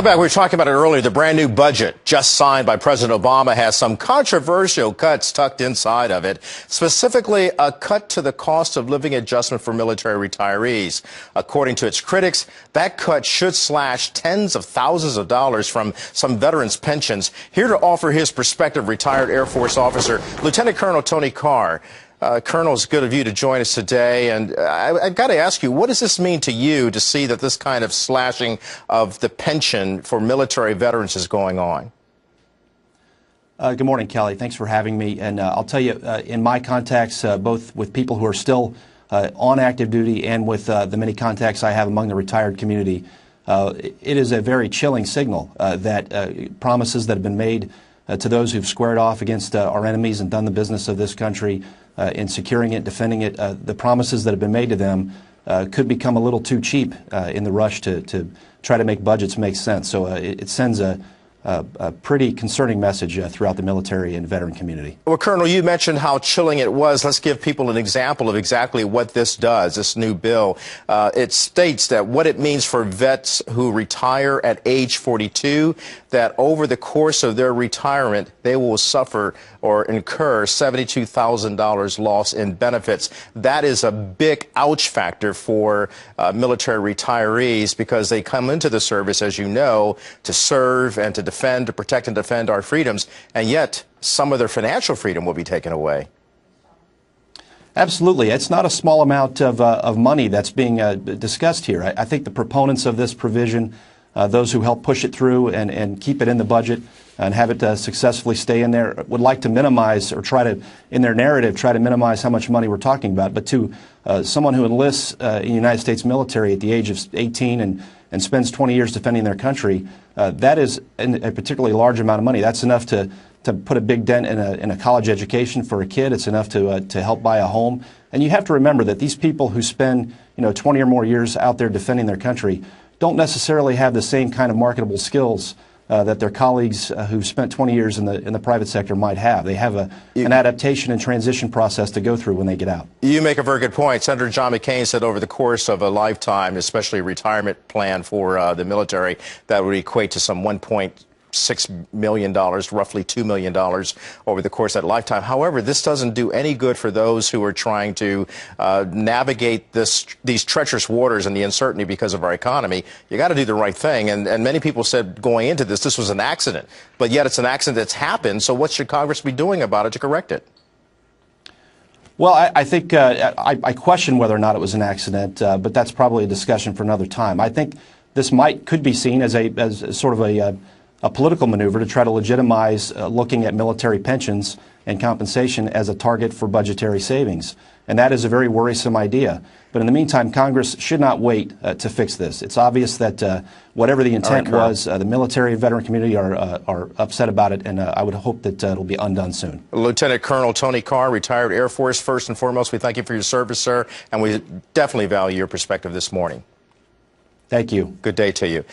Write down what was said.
Back, we were talking about it earlier. The brand new budget just signed by President Obama has some controversial cuts tucked inside of it, specifically a cut to the cost of living adjustment for military retirees. According to its critics, that cut should slash tens of thousands of dollars from some veterans' pensions. Here to offer his perspective, retired Air Force officer Lieutenant Colonel Tony Carr. Colonel, it's good of you to join us today. And I've got to ask you, what does this mean to you to see that this kind of slashing of the pension for military veterans is going on? Good morning, Kelly. Thanks for having me. And I'll tell you, in my contacts, both with people who are still on active duty and with the many contacts I have among the retired community, it is a very chilling signal that promises that have been made to those who've squared off against our enemies and done the business of this country in securing it, defending it, the promises that have been made to them could become a little too cheap in the rush to try to make budgets make sense. So it sends a pretty concerning message throughout the military and veteran community. Well, Colonel, you mentioned how chilling it was. Let's give people an example of exactly what this does, this new bill. It states that what it means for vets who retire at age 42, that over the course of their retirement, they will suffer or incur $72,000 loss in benefits. That is a big ouch factor for military retirees because they come into the service, as you know, to serve and to defend, to protect and defend our freedoms, and yet some of their financial freedom will be taken away. Absolutely. It's not a small amount of money that's being discussed here. I think the proponents of this provision, those who help push it through and keep it in the budget and have it successfully stay in there, would like to minimize or try to, in their narrative, try to minimize how much money we're talking about. But to someone who enlists in the United States military at the age of 18 and spends 20 years defending their country, that is a particularly large amount of money. That's enough to put a big dent in a college education for a kid. It's enough to help buy a home. And you have to remember that these people who spend 20 or more years out there defending their country don't necessarily have the same kind of marketable skills that their colleagues who spent 20 years in the private sector might have. They have an adaptation and transition process to go through when they get out. You make a very good point. Senator John McCain said over the course of a lifetime, especially a retirement plan for the military, that would equate to some $1.6 million, roughly $2 million over the course of that lifetime. However, this doesn't do any good for those who are trying to navigate these treacherous waters and the uncertainty because of our economy. You got to do the right thing. And many people said going into this was an accident. But yet it's an accident that's happened. So what should Congress be doing about it to correct it? Well, I think I question whether or not it was an accident, but that's probably a discussion for another time. I think this could be seen as sort of a political maneuver to try to legitimize looking at military pensions and compensation as a target for budgetary savings. And that is a very worrisome idea. But in the meantime, Congress should not wait to fix this. It's obvious that whatever the intent was, the military and veteran community are upset about it, and I would hope that it'll be undone soon. Lieutenant Colonel Tony Carr, retired Air Force. First and foremost, we thank you for your service, sir, and we definitely value your perspective this morning. Thank you. Good day to you.